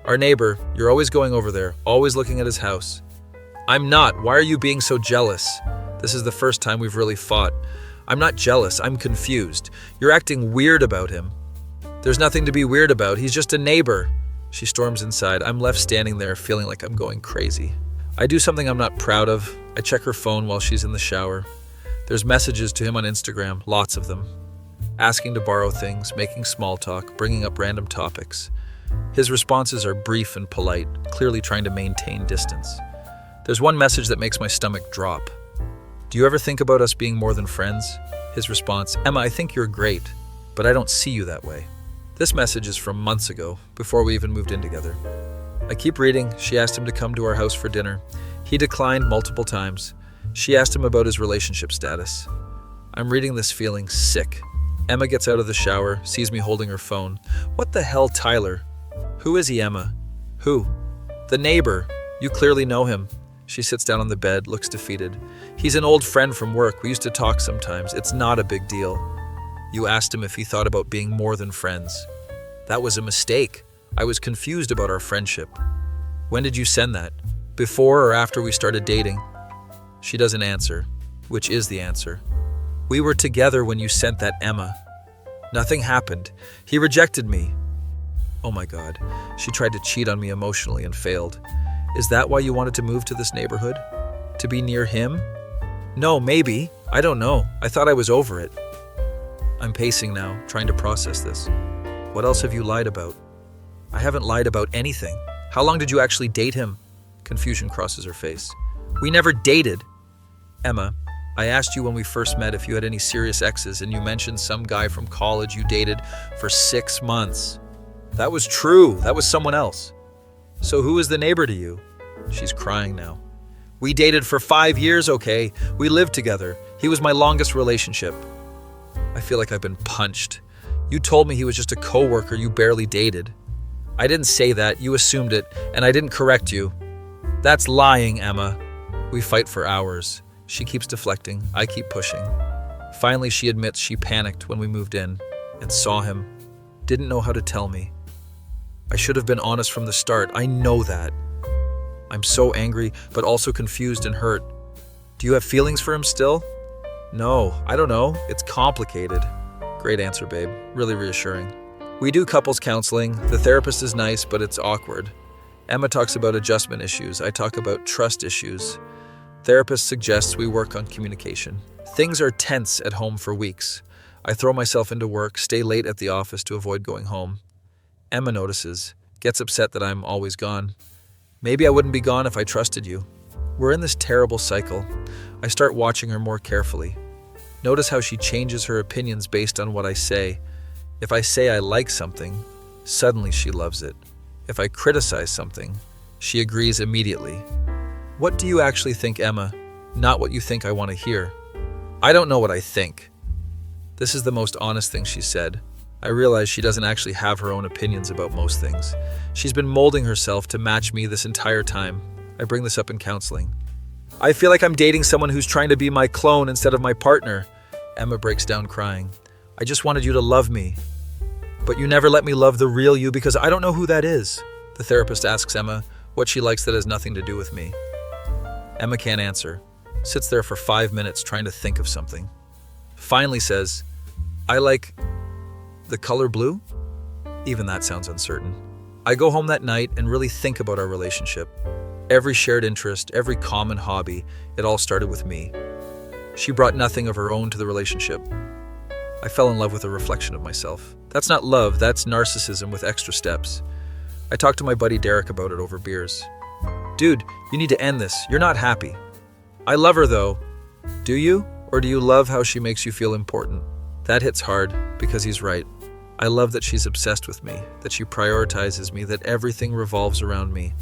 "Our neighbor. You're always going over there, always looking at his house." "I'm not. Why are you being so jealous?" This is the first time we've really fought. "I'm not jealous. I'm confused. You're acting weird about him." "There's nothing to be weird about. He's just a neighbor." She storms inside. I'm left standing there feeling like I'm going crazy. I do something I'm not proud of. I check her phone while she's in the shower. There's messages to him on Instagram, lots of them. Asking to borrow things, making small talk, bringing up random topics. His responses are brief and polite, clearly trying to maintain distance. There's one message that makes my stomach drop. "Do you ever think about us being more than friends?" His response, "Emma, I think you're great, but I don't see you that way." This message is from months ago, before we even moved in together. I keep reading. She asked him to come to our house for dinner. He declined multiple times. She asked him about his relationship status. I'm reading this feeling sick. Emma gets out of the shower, sees me holding her phone. "What the hell, Tyler?" "Who is he, Emma?" "Who?" "The neighbor. You clearly know him." She sits down on the bed, looks defeated. "He's an old friend from work. We used to talk sometimes. It's not a big deal." "You asked him if he thought about being more than friends." "That was a mistake. I was confused about our friendship." "When did you send that? Before or after we started dating?" She doesn't answer, which is the answer. "We were together when you sent that, Emma." "Nothing happened. He rejected me." Oh my God. She tried to cheat on me emotionally and failed. "Is that why you wanted to move to this neighborhood? To be near him?" "No, maybe. I don't know. I thought I was over it." I'm pacing now, trying to process this. "What else have you lied about?" "I haven't lied about anything. How long did you actually date him?" Confusion crosses her face. "We never dated." "Emma, I asked you when we first met if you had any serious exes, and you mentioned some guy from college you dated for 6 months. That was true. That was someone else." "So who is the neighbor to you?" She's crying now. "We dated for 5 years, okay? We lived together. He was my longest relationship." I feel like I've been punched. "You told me he was just a coworker you barely dated." "I didn't say that. You assumed it, and I didn't correct you." "That's lying, Emma." We fight for hours. She keeps deflecting. I keep pushing. Finally, she admits she panicked when we moved in and saw him. Didn't know how to tell me. I should have been honest from the start. I know that. I'm so angry, but also confused and hurt. "Do you have feelings for him still?" "No, I don't know. It's complicated." Great answer, babe. Really reassuring. We do couples counseling. The therapist is nice, but it's awkward. Emma talks about adjustment issues. I talk about trust issues. Therapist suggests we work on communication. Things are tense at home for weeks. I throw myself into work, stay late at the office to avoid going home. Emma notices, gets upset that I'm always gone. Maybe I wouldn't be gone if I trusted you. We're in this terrible cycle. I start watching her more carefully. Notice how she changes her opinions based on what I say. If I say I like something, suddenly she loves it. If I criticize something, she agrees immediately. What do you actually think, Emma? Not what you think I want to hear. I don't know what I think. This is the most honest thing she said. I realize she doesn't actually have her own opinions about most things. She's been molding herself to match me this entire time. I bring this up in counseling. I feel like I'm dating someone who's trying to be my clone instead of my partner. Emma breaks down crying. I just wanted you to love me. But you never let me love the real you because I don't know who that is. The therapist asks Emma what she likes that has nothing to do with me. Emma can't answer. Sits there for 5 minutes trying to think of something. Finally says, I like the color blue? Even that sounds uncertain. I go home that night and really think about our relationship. Every shared interest, every common hobby, it all started with me. She brought nothing of her own to the relationship. I fell in love with a reflection of myself. That's not love, that's narcissism with extra steps. I talked to my buddy Derek about it over beers. Dude, you need to end this. You're not happy. I love her though. Do you? Or do you love how she makes you feel important? That hits hard because he's right. I love that she's obsessed with me, that she prioritizes me, that everything revolves around me.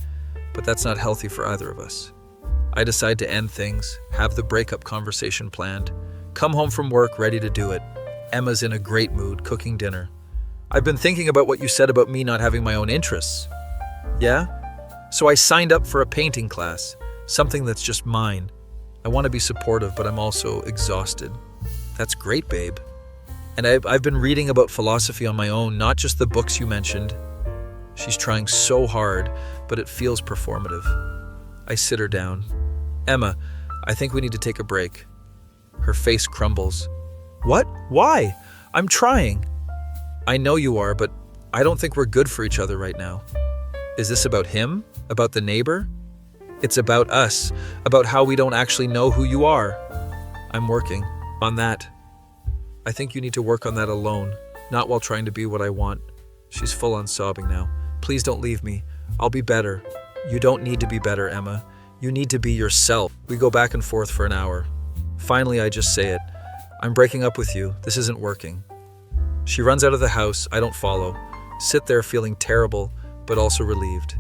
But that's not healthy for either of us. I decide to end things, have the breakup conversation planned, come home from work ready to do it. Emma's in a great mood, cooking dinner. I've been thinking about what you said about me not having my own interests. Yeah? So I signed up for a painting class, something that's just mine. I want to be supportive, but I'm also exhausted. That's great, babe. And I've been reading about philosophy on my own, not just the books you mentioned. She's trying so hard, but it feels performative. I sit her down. Emma, I think we need to take a break. Her face crumbles. What? Why? I'm trying. I know you are, but I don't think we're good for each other right now. Is this about him? About the neighbor? It's about us, about how we don't actually know who you are. I'm working on that. I think you need to work on that alone, not while trying to be what I want. She's full on sobbing now. Please don't leave me. I'll be better. You don't need to be better, Emma. You need to be yourself. We go back and forth for an hour. Finally, I just say it. I'm breaking up with you. This isn't working. She runs out of the house. I don't follow. Sit there feeling terrible, but also relieved.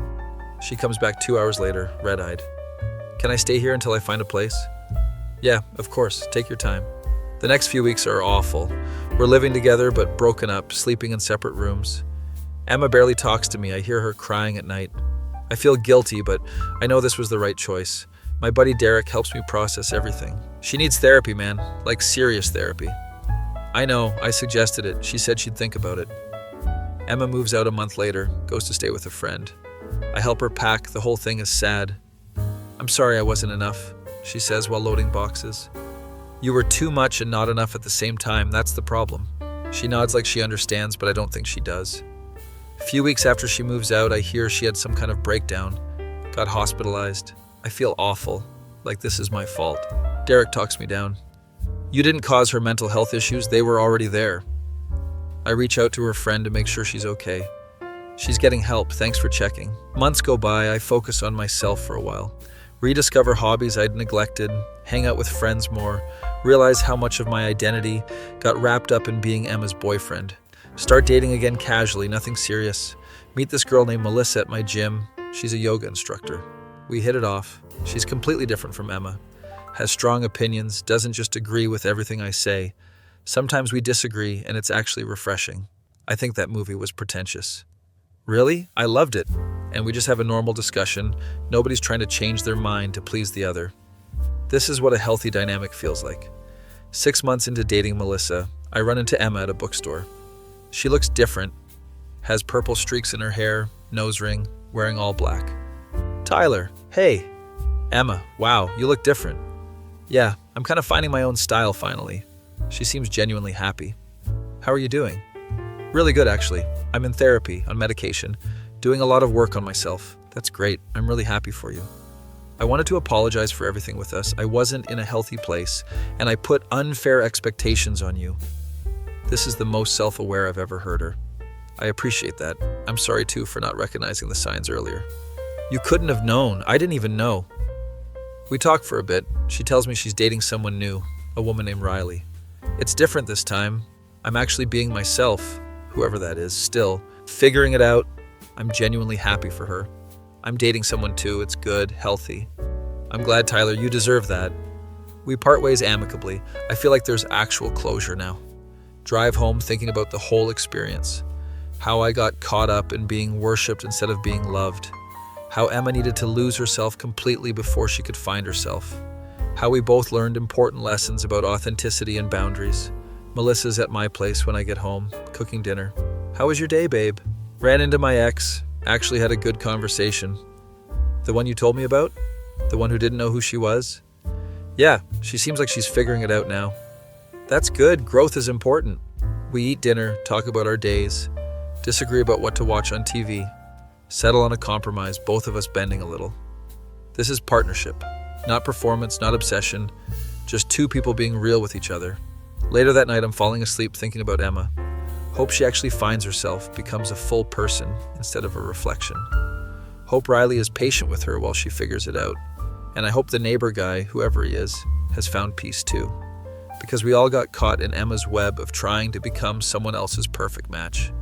She comes back 2 hours later, red-eyed. Can I stay here until I find a place? Yeah, of course. Take your time. The next few weeks are awful. We're living together, but broken up, sleeping in separate rooms. Emma barely talks to me. I hear her crying at night. I feel guilty, but I know this was the right choice. My buddy Derek helps me process everything. She needs therapy, man. Like serious therapy. I know, I suggested it. She said she'd think about it. Emma moves out a month later, goes to stay with a friend. I help her pack. The whole thing is sad. I'm sorry I wasn't enough, she says while loading boxes. You were too much and not enough at the same time. That's the problem. She nods like she understands, but I don't think she does. A few weeks after she moves out, I hear she had some kind of breakdown, got hospitalized. I feel awful, like this is my fault. Derek talks me down. You didn't cause her mental health issues, they were already there. I reach out to her friend to make sure she's okay. She's getting help, thanks for checking. Months go by, I focus on myself for a while. Rediscover hobbies I'd neglected, hang out with friends more, realize how much of my identity got wrapped up in being Emma's boyfriend. Start dating again casually, nothing serious. Meet this girl named Melissa at my gym. She's a yoga instructor. We hit it off. She's completely different from Emma. Has strong opinions, doesn't just agree with everything I say. Sometimes we disagree, and it's actually refreshing. I think that movie was pretentious. Really? I loved it. And we just have a normal discussion. Nobody's trying to change their mind to please the other. This is what a healthy dynamic feels like. 6 months into dating Melissa, I run into Emma at a bookstore. She looks different, has purple streaks in her hair, nose ring, wearing all black. Tyler, hey. Emma, wow, you look different. Yeah, I'm kind of finding my own style finally. She seems genuinely happy. How are you doing? Really good, actually. I'm in therapy, on medication, doing a lot of work on myself. That's great. I'm really happy for you. I wanted to apologize for everything with us. I wasn't in a healthy place, and I put unfair expectations on you. This is the most self-aware I've ever heard her. I appreciate that. I'm sorry, too, for not recognizing the signs earlier. You couldn't have known. I didn't even know. We talk for a bit. She tells me she's dating someone new, a woman named Riley. It's different this time. I'm actually being myself. whoever that is, still figuring it out. I'm genuinely happy for her. I'm dating someone too. It's good, healthy. I'm glad, Tyler, you deserve that. We part ways amicably. I feel like there's actual closure now. Drive home thinking about the whole experience. How I got caught up in being worshipped instead of being loved. How Emma needed to lose herself completely before she could find herself. How we both learned important lessons about authenticity and boundaries. Melissa's at my place when I get home, cooking dinner. How was your day, babe? Ran into my ex. Actually had a good conversation. The one you told me about? The one who didn't know who she was? Yeah, she seems like she's figuring it out now. That's good. Growth is important. We eat dinner, talk about our days, disagree about what to watch on TV, settle on a compromise, both of us bending a little. This is partnership, not performance, not obsession, just two people being real with each other. Later that night, I'm falling asleep thinking about Emma. Hope she actually finds herself, becomes a full person instead of a reflection. Hope Riley is patient with her while she figures it out. And I hope the neighbor guy, whoever he is, has found peace too. Because we all got caught in Emma's web of trying to become someone else's perfect match.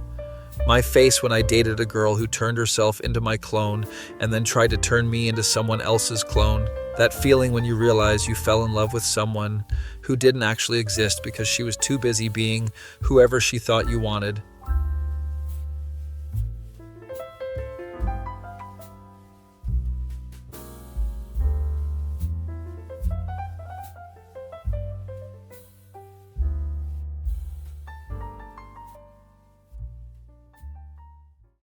My face when I dated a girl who turned herself into my clone and then tried to turn me into someone else's clone. That feeling when you realize you fell in love with someone who didn't actually exist because she was too busy being whoever she thought you wanted